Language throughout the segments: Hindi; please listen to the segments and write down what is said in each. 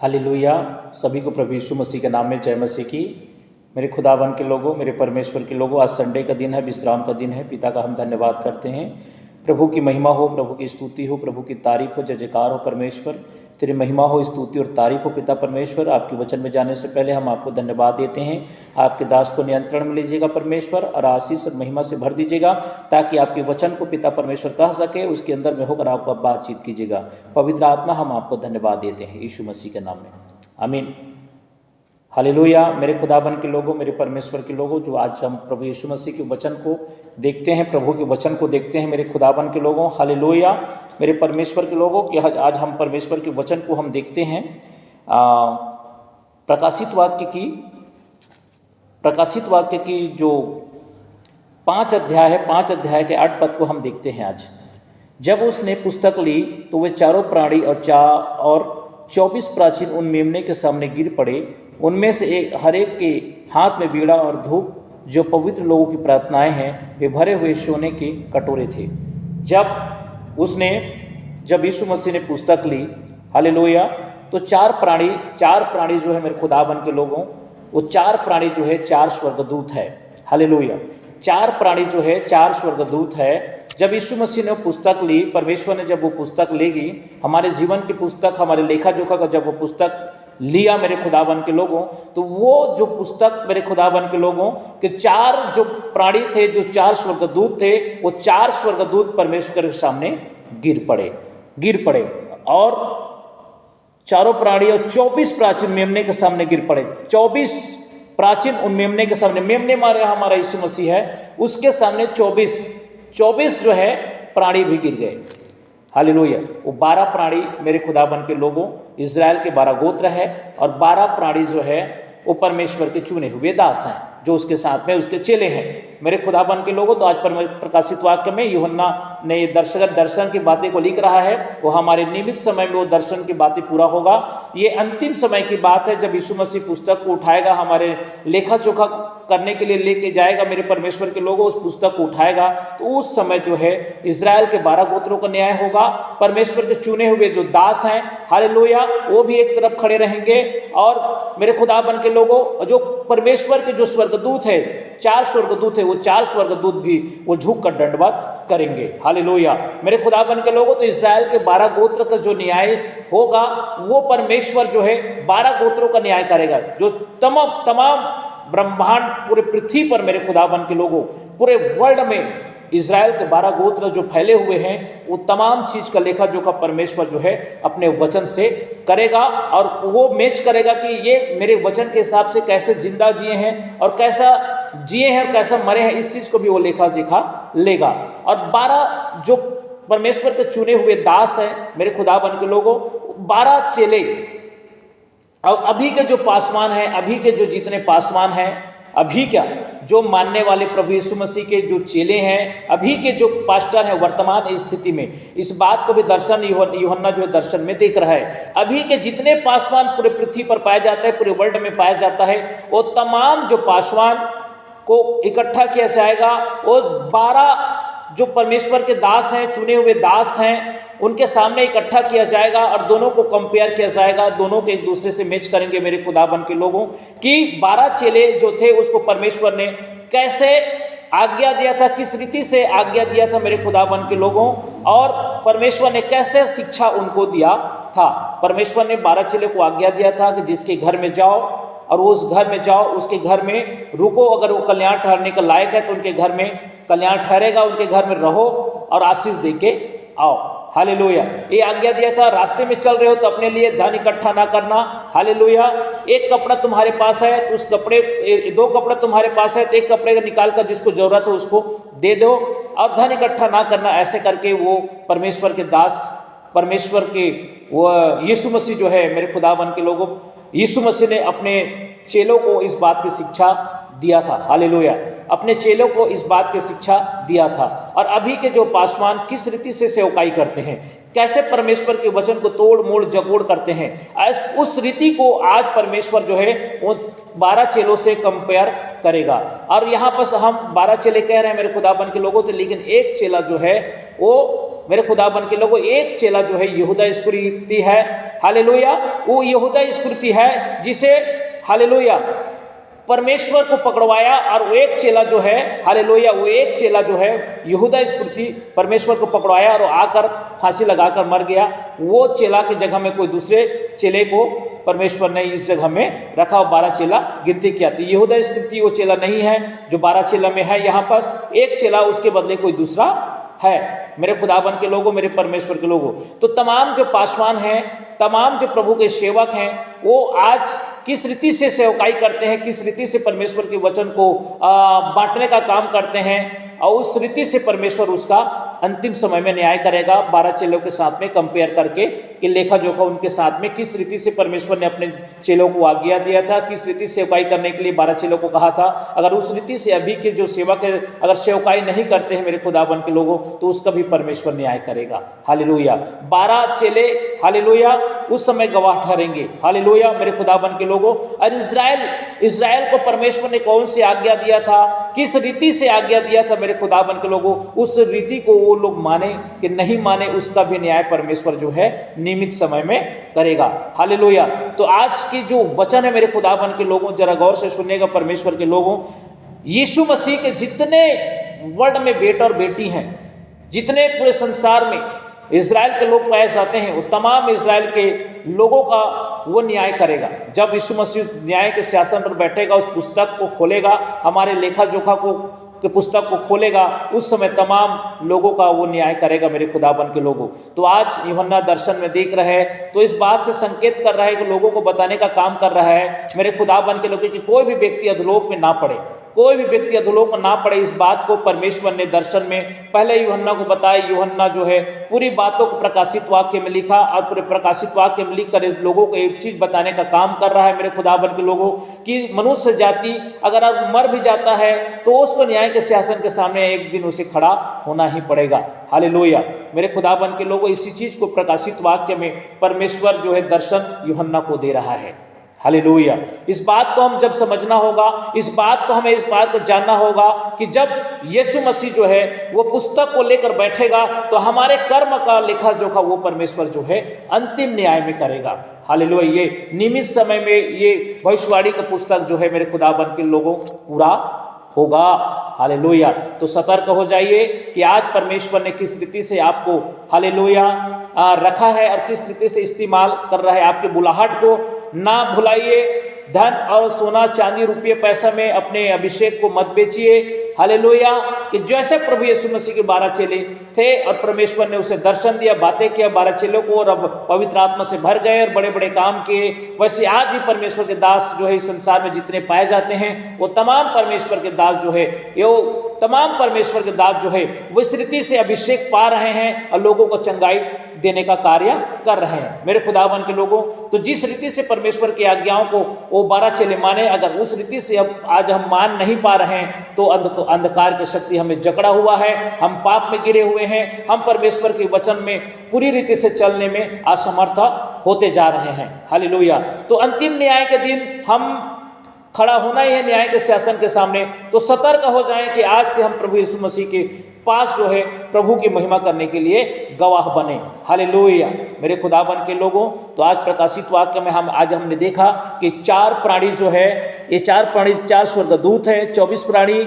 हालेलुया। सभी को प्रभु यीशु मसीह के नाम में जय मसीह की। मेरे खुदावन के लोगों, मेरे परमेश्वर के लोगों, आज संडे का दिन है, विश्राम का दिन है। पिता का हम धन्यवाद करते हैं। प्रभु की महिमा हो, प्रभु की स्तुति हो, प्रभु की तारीफ हो, जय जयकार हो। परमेश्वर तेरी महिमा हो, स्तुति और तारीफ हो पिता परमेश्वर। आपके वचन में जाने से पहले हम आपको धन्यवाद देते हैं। आपके दास को नियंत्रण में लीजिएगा परमेश्वर, और आशीष और महिमा से भर दीजिएगा, ताकि आपके वचन को पिता परमेश्वर कह सके, उसके अंदर में होकर आप बातचीत कीजिएगा। पवित्र आत्मा, हम आपको धन्यवाद देते हैं यीशु मसीह के नाम में, आमीन। हालेलुया। मेरे खुदाबन के लोगों, मेरे परमेश्वर के लोगों, जो आज हम प्रभु यीशु मसीह के वचन को देखते हैं, प्रभु के वचन को देखते हैं, मेरे खुदाबन के लोगों, हालेलुया। मेरे परमेश्वर के लोगों कि आज हम परमेश्वर के वचन को हम देखते हैं प्रकाशित वाक्य की जो 5 अध्याय है, 5 अध्याय के 8 पद को हम देखते हैं आज। जब उसने पुस्तक ली तो वे चारों प्राणी और 24 प्राचीन उन मेमने के सामने गिर पड़े। उनमें से हर एक के हाथ में बीड़ा और धूप, जो पवित्र लोगों की प्रार्थनाएं हैं, वे भरे हुए सोने के कटोरे थे। जब यीशु मसीह ने पुस्तक ली, हालेलुया, तो चार प्राणी जो है मेरे खुदाबन के लोगों, वो 4 प्राणी जो है 4 स्वर्गदूत है। हालेलुया। 4 प्राणी जो है 4 स्वर्गदूत है। जब यीशु मसीह ने पुस्तक ली, परमेश्वर ने जब वो पुस्तक लेगी, हमारे जीवन की पुस्तक, हमारे लेखा जोखा का जब वो पुस्तक लिया मेरे खुदाबन के लोगों, तो वो जो पुस्तक मेरे खुदाबन के लोगों के 4 जो प्राणी थे, जो 4 स्वर्गदूत थे, वो 4 स्वर्गदूत परमेश्वर के सामने गिर पड़े और चारों प्राणी और 24 प्राचीन मेमने के सामने गिर पड़े। 24 प्राचीन उन मेमने के सामने, मेमने मारे हमारा यीशु मसीह है, उसके सामने 24 जो है प्राणी भी गिर गए। हालेलुया। वो 12 प्राणी मेरे खुदाबन के लोगों, इज़राइल के 12 गोत्र है, और 12 प्राणी जो है वो परमेश्वर के चुने हुए दास हैं, जो उसके साथ में उसके चेले हैं मेरे खुदाबन के लोगों। तो आज प्रकाशित वाक्य में यूहन्ना ने ये दर्शन की बातें को लिख रहा है। वो हमारे नियमित समय में वो दर्शन की बातें पूरा होगा। ये अंतिम समय की बात है, जब यीशु मसीह पुस्तक को उठाएगा, हमारे लेखा जोखा करने के लिए लेके जाएगा मेरे परमेश्वर के लोगों, उस पुस्तक को उठाएगा, तो उस समय जो है इज़राइल के 12 गोत्रों का न्याय होगा। परमेश्वर के चुने हुए जो दास हैं, हालेलुया, वो भी एक तरफ खड़े रहेंगे, और मेरे खुदाबन के लोगों, जो परमेश्वर के जो स्वर्गदूत है, 4 स्वर्गदूत है, वो 4 स्वर्गदूत भी वो झुक कर दंडवत करेंगे। हालेलुया। मेरे खुदाबन के लोगों, तो इज़राइल के 12 गोत्र का जो न्याय होगा, वो परमेश्वर जो है 12 गोत्रों का न्याय करेगा। जो तमाम ब्रह्मांड, पूरे पृथ्वी पर मेरे खुदाबन के लोगों, पूरे वर्ल्ड में इज़राइल के 12 गोत्र जो फैले हुए हैं, वो तमाम चीज़ का लेखा जोखा परमेश्वर जो है अपने वचन से करेगा, और वो मैच करेगा कि ये मेरे वचन के हिसाब से कैसे जिंदा जिए हैं और कैसा जिए हैं और कैसा मरे हैं, इस चीज़ को भी वो लेखा जोखा लेगा। और 12 जो परमेश्वर के चुने हुए दास हैं मेरे खुदाबन के लोगों, 12 चेले, और अभी के जो पासवान हैं, अभी के जो जितने पासवान हैं, अभी क्या जो मानने वाले प्रभु यीशु मसीह के जो चेले हैं, अभी के जो पास्टर हैं वर्तमान स्थिति में, इस बात को भी दर्शन यूहन्ना जो है दर्शन में देख रहा है। अभी के जितने पासवान पूरे पृथ्वी पर पाया जाता है, पूरे वर्ल्ड में पाया जाता है, वो तमाम जो पासवान को इकट्ठा किया जाएगा। वो 12 जो परमेश्वर के दास हैं, चुने हुए दास हैं, उनके सामने इकट्ठा किया जाएगा, और दोनों को कंपेयर किया जाएगा, दोनों के एक दूसरे से मैच करेंगे मेरे खुदाबन के लोगों, कि 12 चेले जो थे उसको परमेश्वर ने कैसे आज्ञा दिया था, किस रीति से आज्ञा दिया था मेरे खुदाबन के लोगों, और परमेश्वर ने कैसे शिक्षा उनको दिया था। परमेश्वर ने 12 चेले को आज्ञा दिया था कि जिसके घर में जाओ और उस घर में जाओ, उसके घर में रुको, अगर वो कल्याण ठहरने का लायक है तो उनके घर में कल्याण ठहरेगा, उनके घर में रहो और आशीष दे के आओ। हालेलुया। ये आज्ञा दिया था। रास्ते में चल रहे हो तो अपने लिए धन इकट्ठा ना करना। हालेलुया। एक कपड़ा तुम्हारे पास है तो उस कपड़े, 2 कपड़ा तुम्हारे पास है तो एक कपड़े का निकाल कर जिसको जरूरत है उसको दे दो, और धन इकट्ठा ना करना। ऐसे करके वो परमेश्वर के दास, परमेश्वर के वो यीशु मसीह जो है मेरे खुदाबन के लोगों, यीशु मसीह ने अपने चेलों को इस बात की शिक्षा दिया था। हालेलुया। अपने चेलों को इस बात की शिक्षा दिया था। और अभी के जो पासवान किस रीति से सेवकाई करते हैं, कैसे परमेश्वर के वचन को तोड़ मोड़ जगोड़ करते हैं, उस रीति को आज परमेश्वर जो है वो 12 चेलों से कंपेयर करेगा। और यहाँ पर हम 12 चेले कह रहे हैं मेरे खुदाबन के लोगों तो, लेकिन एक चेला जो है वो मेरे खुदाबंद के लोगों, एक चेला जो है यहूदा इस्करियोती है। हालेलुया, वो यहूदा स्कृति है जिसे हालेलुया परमेश्वर को पकड़वाया, और वो एक चेला जो है हालेलुया, वो एक चेला जो है यहूदा स्कृति परमेश्वर को पकड़वाया और आकर फांसी लगाकर मर गया। वो चेला की जगह में कोई दूसरे चेले को परमेश्वर ने इस जगह में रखा और 12 चेला गिनती किया। तो यहूदा स्कृति वो चेला नहीं है जो 12 चेला में है। यहाँ पर एक चेला, उसके बदले कोई दूसरा है। मेरे खुदाबंद के लोगों, मेरे परमेश्वर के लोगों, तो तमाम जो पासवान हैं, तमाम जो प्रभु के सेवक हैं, वो आज किस रीति से सेवकाई करते हैं, किस रीति से परमेश्वर के वचन को बांटने का काम करते हैं, और उस रीति से परमेश्वर उसका अंतिम समय में न्याय करेगा 12 चेलों के साथ में कंपेयर करके कि लेखा जोखा उनके साथ में किस रीति से परमेश्वर ने अपने चेलों को आज्ञा दिया था, किस रीति से सेवकाई करने के लिए 12 चेलों को कहा था। अगर उस रीति से अभी के जो सेवक है अगर सेवकाई नहीं करते हैं मेरे खुदाबंद के लोगों, तो उसका भी परमेश्वर न्याय करेगा। हालेलुया। 12 चेले हालेलुया उस समय गवाह ठहरेंगे। हालेलुया मेरे खुदाबंद के लोगों। और इज़राइल को परमेश्वर ने कौन सी आज्ञा दिया था, किस रीति से आज्ञा दिया था मेरे खुदाबंद के लोगों, उस रीति को वो लोग माने कि नहीं माने, उसका भी न्याय परमेश्वर जो है नियमित समय में करेगा। हालेलुया। तो आज की जो वचन है मेरे खुदाबंद के लोगों, जरा गौर से सुनिएगा परमेश्वर के लोगों। यीशु मसीह के जितने वर्ल्ड में बेटा और बेटी हैं, जितने पूरे संसार में इज़राइल के लोग पाए जाते हैं, वो तमाम इज़राइल के लोगों का वो न्याय करेगा। जब यीशु मसीह न्याय के सिंहासन पर बैठेगा, उस पुस्तक को खोलेगा, हमारे लेखा जोखा के पुस्तक को खोलेगा, उस समय तमाम लोगों का वो न्याय करेगा मेरे खुदाबंद के लोगों। तो आज यूहन्ना दर्शन में देख रहे हैं, तो इस बात से संकेत कर रहा है कि लोगों को बताने का काम कर रहा है मेरे खुदाबंद के लोगों कि कोई भी व्यक्ति अधोलोक में ना पड़े, कोई भी व्यक्ति अधोलोक में ना पड़े। इस बात को परमेश्वर ने दर्शन में पहले यूहन्ना को बताया। यूहन्ना जो है पूरी बातों को प्रकाशित वाक्य में लिखा, और पूरे प्रकाशित वाक्य में लिखकर इस लोगों को एक चीज बताने का काम कर रहा है मेरे खुदाबंद के लोगों कि मनुष्य जाति अगर अब मर भी जाता है तो उसको न्याय के सिंहासन के सामने एक दिन उसे खड़ा होना ही पड़ेगा। हालेलुया मेरे खुदाबंद के लोगों, इसी चीज को प्रकाशित वाक्य में परमेश्वर जो है दर्शन यूहन्ना को दे रहा है। हालेलुया। इस बात को हम जब समझना होगा, इस बात को हमें इस बात को जानना होगा कि जब यीशु मसीह जो है वो पुस्तक को लेकर बैठेगा तो हमारे कर्म का लेखा जोखा वो परमेश्वर जो है अंतिम न्याय में करेगा। हालेलुया। ये नियमित समय में ये भविष्यवाणी का पुस्तक जो है मेरे खुदाबंद के लोगों पूरा होगा। हालेलुया। तो सतर्क हो जाइए कि आज परमेश्वर ने किस रीति से आपको हालेलुया रखा है और किस रीति से इस्तेमाल कर रहा है। आपके बुलाहट को ना भुलाइए, धन और सोना चांदी रुपये पैसा में अपने अभिषेक को मत बेचिए। हालेलुया। कि जैसे प्रभु यीशु मसीह के 12 चेले थे और परमेश्वर ने उसे दर्शन दिया, बातें किया 12 चेलों को, और अब पवित्र आत्मा से भर गए और बड़े बड़े काम किए, वैसे आज भी परमेश्वर के दास जो है इस संसार में जितने पाए जाते हैं वो तमाम परमेश्वर के दास जो है तमाम परमेश्वर के दास जो है वो इस रीति से अभिषेक पा रहे हैं और लोगों को चंगाई देने का कार्य कर रहे हैं मेरे खुदावन के लोगों। तो जिस रीति से परमेश्वर की आज्ञाओं को वो 12 चेले माने, अगर उस रीति से अब आज हम मान नहीं पा रहे हैं तो अंधकार की शक्ति हमें जकड़ा हुआ है, हम पाप में गिरे हुए हैं, हम परमेश्वर के वचन में पूरी रीति से चलने में असमर्थ होते जा रहे हैं। हालेलुया। तो अंतिम न्याय के दिन हम खड़ा होना ही है न्याय के शासन के सामने। तो सतर्क हो जाएं कि आज से हम प्रभु यीशु मसीह के पास जो है प्रभु की महिमा करने के लिए गवाह बने। हालेलुया मेरे खुदाबंद के लोगों। तो आज प्रकाशित वाक्य में हमने देखा कि 4 प्राणी जो है, ये 4 प्राणी 4 स्वर्गदूत है, 24 प्राणी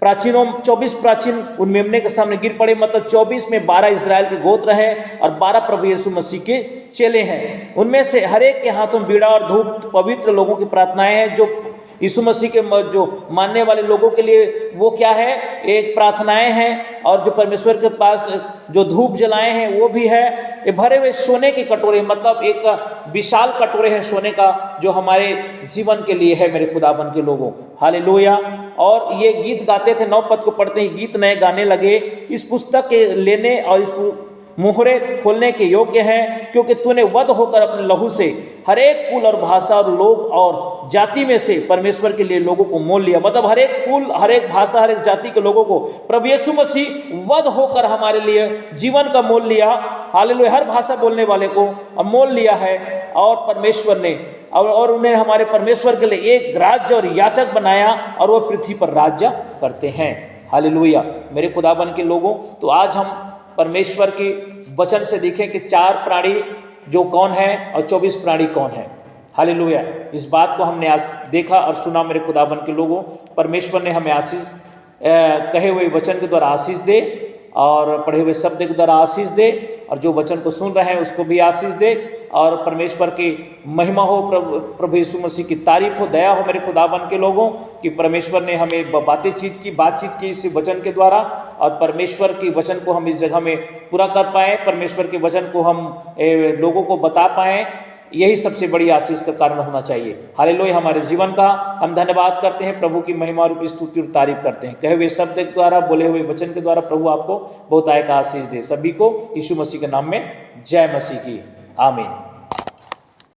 प्राचीनों 24 प्राचीन उन मेमने के सामने गिर पड़े, मतलब 24 में 12 इजराइल के गोत्र हैं और 12 प्रभु यीशु मसीह के चेले हैं। उनमें से हर एक के हाथों में बीड़ा और धूप पवित्र लोगों की प्रार्थनाएं हैं। जो यीशु मसीह के जो मानने वाले लोगों के लिए वो क्या है, एक प्रार्थनाएं हैं, और जो परमेश्वर के पास जो धूप जलाए हैं वो भी है। ये भरे हुए सोने के कटोरे, मतलब एक विशाल कटोरे हैं सोने का, जो हमारे जीवन के लिए है मेरे खुदाबंद के लोगों। हालेलुया। और ये गीत गाते थे, 9 पद को पढ़ते ही गीत नए गाने लगे, इस पुस्तक के लेने और इस मोहरे खोलने के योग्य हैं, क्योंकि तूने वध होकर अपने लहू से हर एक कुल और भाषा और लोग और जाति में से परमेश्वर के लिए लोगों को मोल लिया। मतलब हर एक कुल, हर एक भाषा, हर एक जाति के लोगों को प्रभु यीशु मसीह वध होकर हमारे लिए जीवन का मोल लिया। हालेलुया। हर भाषा बोलने वाले को मोल लिया है, और परमेश्वर ने और उन्हें हमारे परमेश्वर के लिए एक राज्य और याचक बनाया, और वो पृथ्वी पर राज्य करते हैं। हालेलुया मेरे खुदाबंद के लोगों। तो आज हम परमेश्वर के वचन से देखें कि 4 प्राणी जो कौन है और 24 प्राणी कौन है। हालेलुया। इस बात को हमने आज देखा और सुना मेरे खुदाबंद के लोगों। परमेश्वर ने हमें आशीष कहे हुए वचन के द्वारा आशीष दे और पढ़े हुए शब्द के द्वारा आशीष दे, और जो वचन को सुन रहे हैं उसको भी आशीष दे, और परमेश्वर की महिमा हो, प्रभु यीशु मसीह की तारीफ हो, दया हो मेरे खुदाबंद के लोगों कि परमेश्वर ने हमें बातचीत की इस वचन के द्वारा, और परमेश्वर की वचन को हम इस जगह में पूरा कर पाएँ, परमेश्वर के वचन को हम लोगों को बता पाएँ। यही सबसे बड़ी आशीष का कारण होना चाहिए। हालेलुया। हमारे जीवन का हम धन्यवाद करते हैं, प्रभु की महिमा और स्तुति और तारीफ करते हैं। कहे हुए शब्द के द्वारा, बोले हुए वचन के द्वारा प्रभु आपको बहुत आय का आशीष दे। सभी को यीशु मसीह के नाम में जय मसीह की आमीन।